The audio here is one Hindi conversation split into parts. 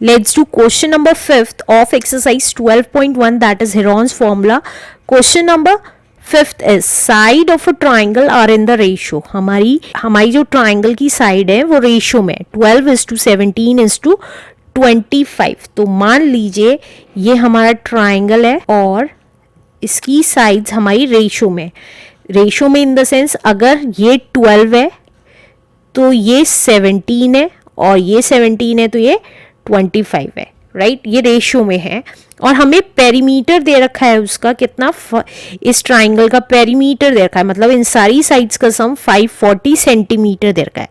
Let's do question number 5th of exercise 12.1, that is Heron's formula. Question number 5th is side of a triangle are in the ratio. हमारी जो triangle की side है वो ratio में 12:17:25. तो मान लीजिए ये हमारा triangle है और इसकी sides हमारी ratio में in the sense अगर ये 12 है तो ये 17 है और ये 17 है तो ये 25 है, राइट. ये रेशियो में है और हमें पेरीमीटर दे रखा है उसका कितना, इस ट्राइंगल का पेरीमीटर दे रखा है, मतलब इन सारी साइड्स का सम 540 सेंटीमीटर दे रखा है.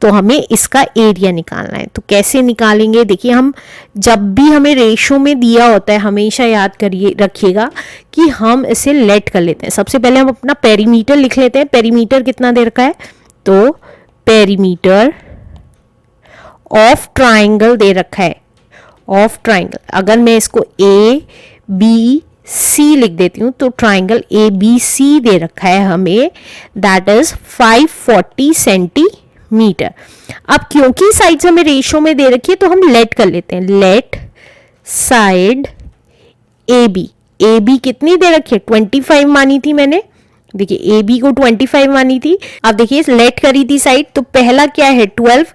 तो हमें इसका एरिया निकालना है. तो कैसे निकालेंगे, देखिए हम जब भी हमें रेशियो में दिया होता है हमेशा याद करिए रखिएगा कि हम इसे लेट कर लेते हैं. सबसे पहले हम अपना पेरीमीटर लिख लेते हैं. पेरीमीटर कितना दे रखा है, तो पेरीमीटर ऑफ ट्राइंगल दे रखा है. ऑफ ट्राइंगल अगर मैं इसको ए बी सी लिख देती हूँ तो ट्राइंगल ए बी सी दे रखा है हमें, दैट इज 540 सेंटीमीटर. अब क्योंकि साइड्स हमें रेशियो में दे रखी है तो हम लेट कर लेते हैं. लेट साइड ए बी कितनी दे रखी है, 25 मानी थी मैंने. देखिए ए बी को 25 मानी थी. अब देखिए लेट करी थी साइड, तो पहला क्या है 12,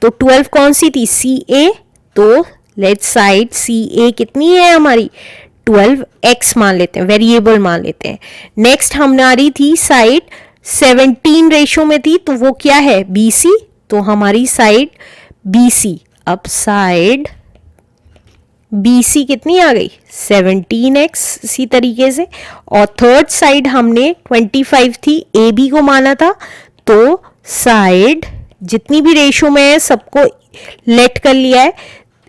तो 12 कौन सी थी, सी ए. तो लेट साइड सी ए कितनी है हमारी 12x मान लेते हैं, वेरिएबल मान लेते हैं. नेक्स्ट हमारी थी साइड 17 रेशियो में थी, तो वो क्या है बी सी. तो हमारी साइड बी सी, अब साइड बी सी कितनी आ गई 17x इसी तरीके से. और थर्ड साइड हमने 25 थी, ए बी को माना था, तो साइड जितनी भी रेशियो में है सबको लेट कर लिया है,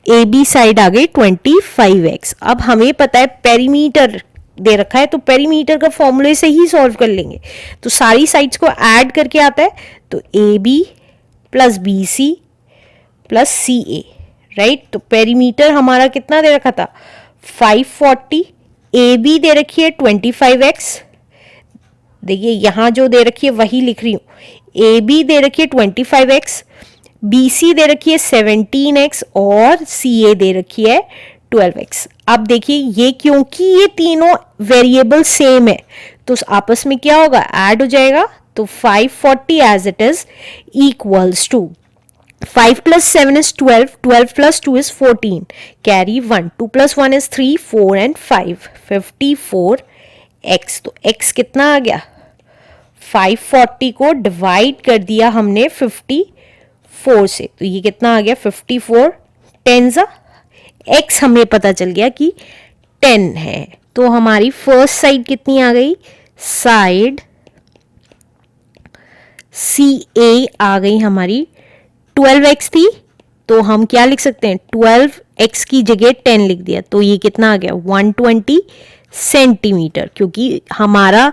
ए बी साइड आ गई 25x. अब हमें पता है पेरीमीटर दे रखा है तो पेरीमीटर का फॉर्मूले से ही सॉल्व कर लेंगे. तो सारी साइड्स को ऐड करके आता है, तो A B plus B C plus C A, right. तो पेरीमीटर हमारा कितना दे रखा था 540, ए बी दे रखी है 25x. देखिए यहां जो दे रखी है वही लिख रही हूं, ए बी दे रखी है 25x, बी सी दे रखी है 17x और सी ए दे रखी है 12x. अब देखिए ये क्योंकि ये तीनों वेरिएबल सेम है तो आपस में क्या होगा, ऐड हो जाएगा. तो 540 as it is equals to 5 plus 7 is 12, 12 plus 2 is 14, carry 1, 2 plus 1 is 3, 4 and 5, 54x. तो x कितना आ गया, 540 को डिवाइड कर दिया हमने 54 से, तो ये कितना आ गया 54 10 x हमें पता चल गया कि 10 है. तो हमारी फर्स्ट साइड कितनी आ गई, साइड सी ए आ गई हमारी 12x थी, तो हम क्या लिख सकते हैं 12x की जगह 10 लिख दिया, तो ये कितना आ गया 120 सेंटीमीटर. क्योंकि हमारा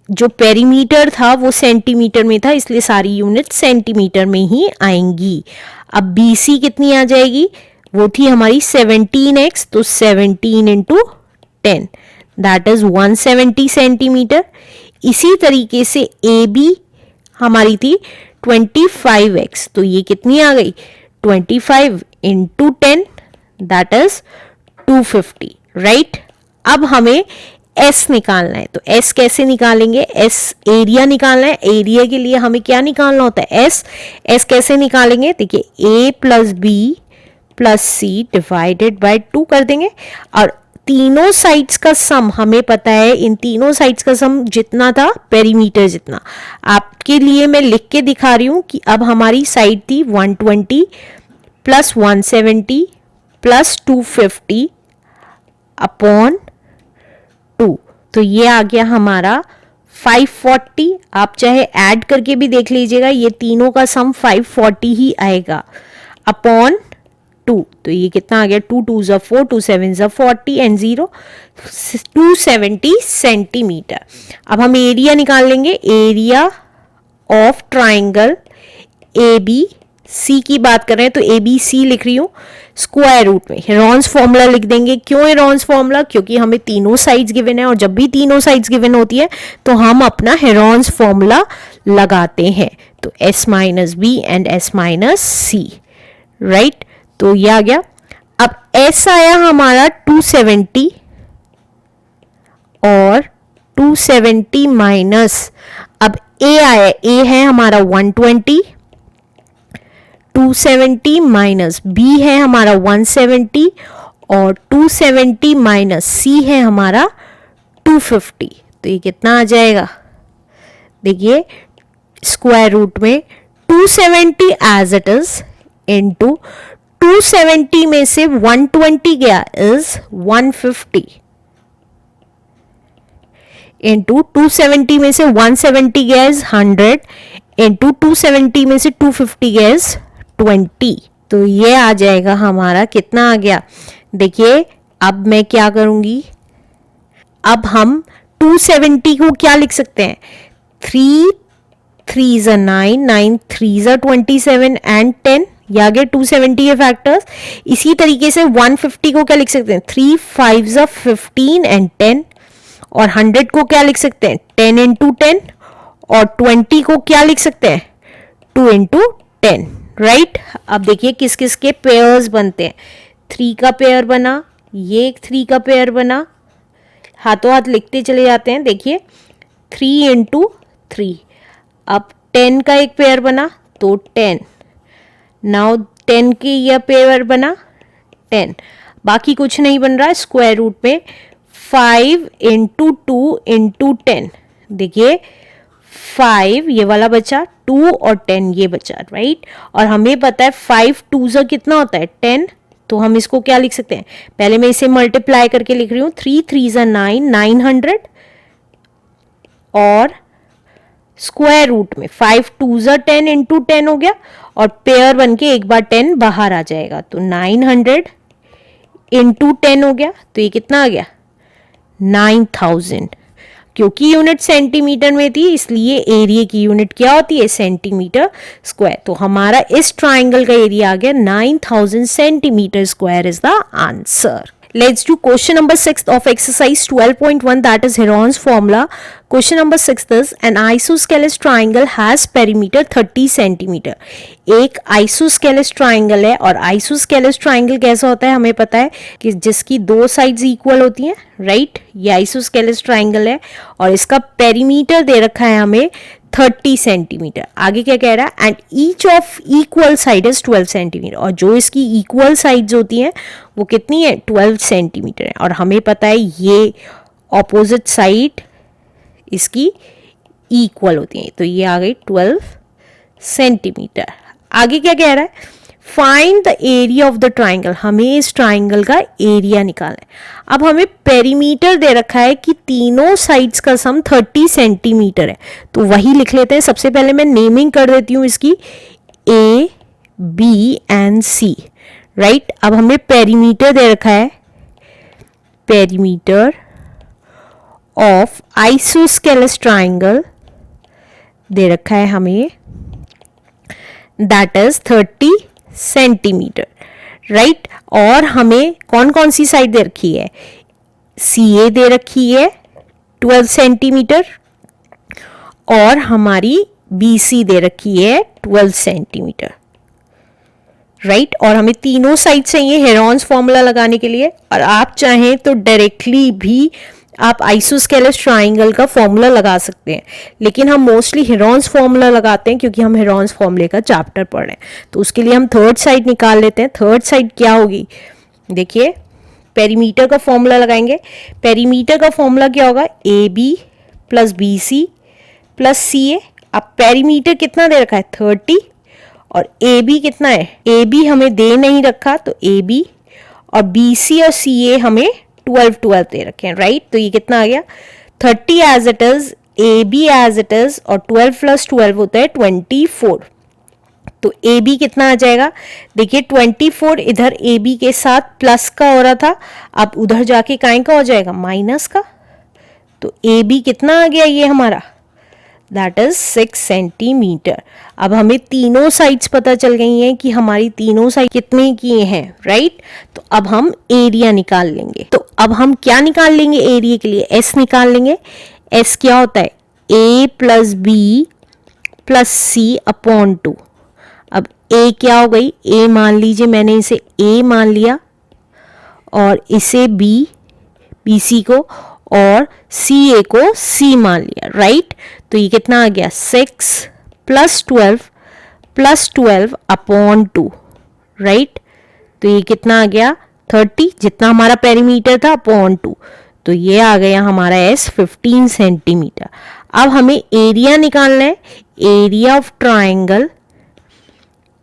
जो पेरीमीटर था वो सेंटीमीटर में था इसलिए सारी यूनिट सेंटीमीटर में ही आएंगी. अब बी सी कितनी आ जाएगी, वो थी हमारी 17x, तो 17 इंटू 10 दैट इज 170 सेंटीमीटर. इसी तरीके से ए बी हमारी थी 25x, तो ये कितनी आ गई 25 इंटू 10 दैट इज 250, राइट. अब हमें s निकालना है, तो s कैसे निकालेंगे, s एरिया निकालना है. एरिया के लिए हमें क्या निकालना होता है s कैसे निकालेंगे, देखिए a plus B plus C divided by 2 कर देंगे. और तीनों साइड्स का सम हमें पता है, इन तीनों साइड्स का सम जितना था पेरीमीटर जितना. आपके लिए मैं लिख के दिखा रही हूं कि अब हमारी साइड थी 120 प्लस 170 प्लस 250 अपॉन 2, तो ये आ गया हमारा 540. आप चाहे ऐड करके भी देख लीजिएगा, ये तीनों का सम 540 ही आएगा अपॉन 2. तो ये कितना आ गया 2 2 ज़ा 4, 2 7 ज़ा 40 एंड 0 270 सेंटीमीटर. अब हम एरिया निकाल लेंगे. Area of triangle A B C की बात कर रहे हैं तो ए बी सी लिख रही हूँ स्क्वायर रूट में. हेरॉन्स फॉर्मूला लिख देंगे. क्यों हेरॉन्स फॉर्मूला, क्योंकि हमें तीनों साइड्स गिवन है और जब भी तीनों साइड्स गिवन होती है तो हम अपना हेरॉन्स फॉर्मूला लगाते हैं. तो s minus B and s minus C, right. तो ये आ गया. अब S आया हमारा 270 और 270 माइनस, अब A आया, A है हमारा 120, 270 माइनस B है हमारा 170 और 270 माइनस C है हमारा 250। तो ये कितना आ जाएगा, देखिए स्क्वायर रूट में 270 एज इट इज इंटू 270 में से 120 गया इज 150 इंटू 270 में से 170 गया इज 100 इंटू 270 में से 250 गया इज 20। तो ये आ जाएगा हमारा, कितना आ गया, देखिए अब मैं क्या करूंगी, अब हम 270 को क्या लिख सकते हैं, 3 3s are 9, 9 3s are 27 and 10, ये आ गए 270 के फैक्टर्स। इसी तरीके से 150 को क्या लिख सकते हैं, 3 5s are 15 एंड 10, और 100 को क्या लिख सकते हैं, 10 इंटू 10, और 20 को क्या लिख सकते हैं, 2 इंटू 10, राइट। अब देखिए किस किस के पेयर्स बनते हैं, 3 का पेयर बना, ये 3 का पेयर बना, हाथों हाथ लिखते चले जाते हैं, देखिए 3 इंटू 3, अब 10 का एक पेयर बना तो 10, नाउ 10 के यह पेयर बना 10, बाकी कुछ नहीं बन रहा है, स्क्वायर रूट में 5 इंटू 2 इंटू 10, देखिए 5 ये वाला बचा, 2 और 10 ये बचा, राइट। और हमें पता है 5 2 कितना होता है 10, तो हम इसको क्या लिख सकते हैं, पहले मैं इसे मल्टीप्लाई करके लिख रही हूँ, 3 3s are 9, 900 और स्क्वायर रूट में 5 2s are 10 इंटू 10 हो गया, और पेयर बन के एक बार 10 बाहर आ जाएगा, तो 900 इंटू 10 हो गया, तो ये कितना आ गया 9000। क्योंकि यूनिट सेंटीमीटर में थी इसलिए एरिया की यूनिट क्या होती है, सेंटीमीटर स्क्वायर। तो हमारा इस ट्राइंगल का एरिया आ गया 9000 centimetre square is the answer. Let's do question number 6 of exercise 12.1, that is Heron's formula. Question number 6 is an isosceles triangle has perimeter 30 centimeter. एक isosceles triangle है, और isosceles triangle कैसा होता है हमें पता है कि जिसकी दो साइड्स इक्वल होती हैं, राइट। ये isosceles triangle है और इसका पेरीमीटर दे रखा है हमें 30 सेंटीमीटर। आगे क्या कह रहा है, and each of equal side is 12 centimetre, और जो इसकी इक्वल साइड्स होती हैं वो कितनी है 12 सेंटीमीटर है, और हमें पता है ये ऑपोजिट साइड इसकी इक्वल होती है, तो ये आ गई 12 सेंटीमीटर। आगे क्या कह रहा है, find the area of the triangle, हमें इस ट्राइंगल का एरिया निकालना है। अब हमें पेरीमीटर दे रखा है कि तीनों साइड्स का सम 30 सेंटीमीटर है, तो वही लिख लेते हैं। सबसे पहले मैं नेमिंग कर देती हूँ इसकी, A B and C, right. अब हमें पेरीमीटर दे रखा है, पेरीमीटर ऑफ आइसोस्केलेस ट्राइंगल दे रखा है हमें, दैट इज 30 सेंटीमीटर, राइट। और हमें कौन कौन सी साइड दे रखी है, CA दे रखी है 12 सेंटीमीटर, और हमारी BC दे रखी है 12 सेंटीमीटर, राइट। और हमें तीनों साइड चाहिए हेरॉन्स फॉर्मूला लगाने के लिए, और आप चाहें तो डायरेक्टली भी आप आइसोस्केलेस ट्राइंगल का फॉर्मूला लगा सकते हैं, लेकिन हम मोस्टली हेरॉन्स फॉर्मूला लगाते हैं क्योंकि हम हेरॉन्स फॉर्मूले का चैप्टर पढ़ रहे हैं। तो उसके लिए हम थर्ड साइड निकाल लेते हैं। थर्ड साइड क्या होगी, देखिए पेरीमीटर का फॉर्मूला लगाएंगे। पेरीमीटर का फॉर्मूला क्या होगा, AB plus BC plus CA। अब पेरीमीटर कितना दे रखा है 30, और AB कितना है, AB हमें दे नहीं रखा, तो AB और BC और CA हमें 12 दे रखे हैं, राइट। तो ये कितना आ गया 30 as it is, AB as it is, और 12 प्लस 12 होता है 24। तो AB कितना आ जाएगा, देखिए 24 इधर AB के साथ प्लस का हो रहा था, अब उधर जाके काहे का हो जाएगा माइनस का, तो AB कितना आ गया ये हमारा, दैट इज 6 सेंटीमीटर। अब हमें तीनों साइड्स पता चल गई हैं कि हमारी तीनों साइड कितने की हैं, राइट। तो अब हम एरिया निकाल लेंगे। तो अब हम क्या निकाल लेंगे एरिया के लिए, S निकाल लेंगे। S क्या होता है, A plus B plus C upon 2। अब A क्या हो गई, A मान लीजिए, मैंने इसे A मान लिया, और इसे बी, BC को, और CA को C मान लिया, राइट। तो ये कितना आ गया 6 + 12 अपॉन 2, राइट। तो ये कितना आ गया 30, जितना हमारा पेरीमीटर था अपॉन 2। तो ये आ गया हमारा S 15 सेंटीमीटर। अब हमें एरिया निकालना है, एरिया ऑफ ट्राइंगल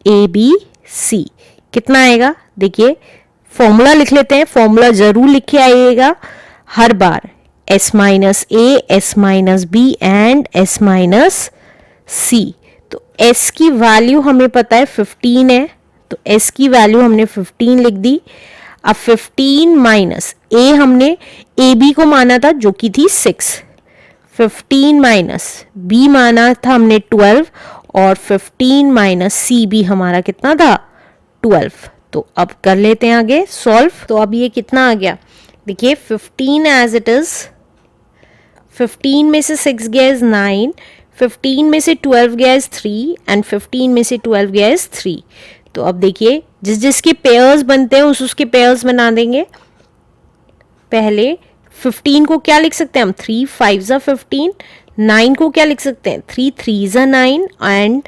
ABC कितना आएगा। देखिए फॉर्मूला लिख लेते हैं, फॉर्मूला जरूर लिखे आइएगा हर बार, S - A, S - B and S - C। तो S की वैल्यू हमें पता है 15 है, तो S की वैल्यू हमने 15 लिख दी। अब 15 माइनस A हमने AB को माना था जो कि थी 6, 15 माइनस B माना था हमने 12, और 15 माइनस CB हमारा कितना था 12। तो अब कर लेते हैं आगे सॉल्व। तो अब ये कितना आ गया, देखिए 15 एज इट इज, 15 में से 6 गया इज 9, 15 में से 12 गया इज 3 एंड 15 में से 12 गया इज 3। तो अब देखिए जिस जिसके पेयर्स बनते हैं उसके पेयर्स बना देंगे। पहले 15 को क्या लिख सकते हैं हम, 3 5 15, 9 को क्या लिख सकते हैं, 3 3 9, एंड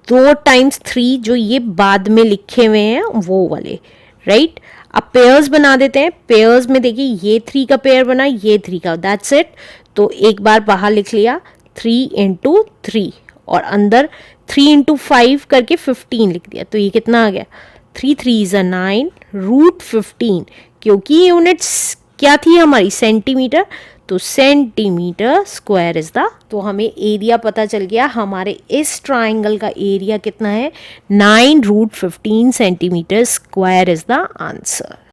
2 टाइम्स 3 जो ये बाद में लिखे हुए हैं वो वाले, राइट। अब पेयर्स बना देते हैं। पेयर्स में देखिए ये 3 का पेयर बना, ये 3 का, दैट्स इट। तो एक बार बाहर लिख लिया 3 × 3, और अंदर 3 × 5 करके 15 लिख दिया। तो ये कितना आ गया 3 3 9 √15, क्योंकि ये यूनिट्स क्या थी हमारी सेंटीमीटर, तो सेंटीमीटर स्क्वायर इज द। तो हमें एरिया पता चल गया, हमारे इस ट्राइंगल का एरिया कितना है 9 √15 centimetre square is the answer.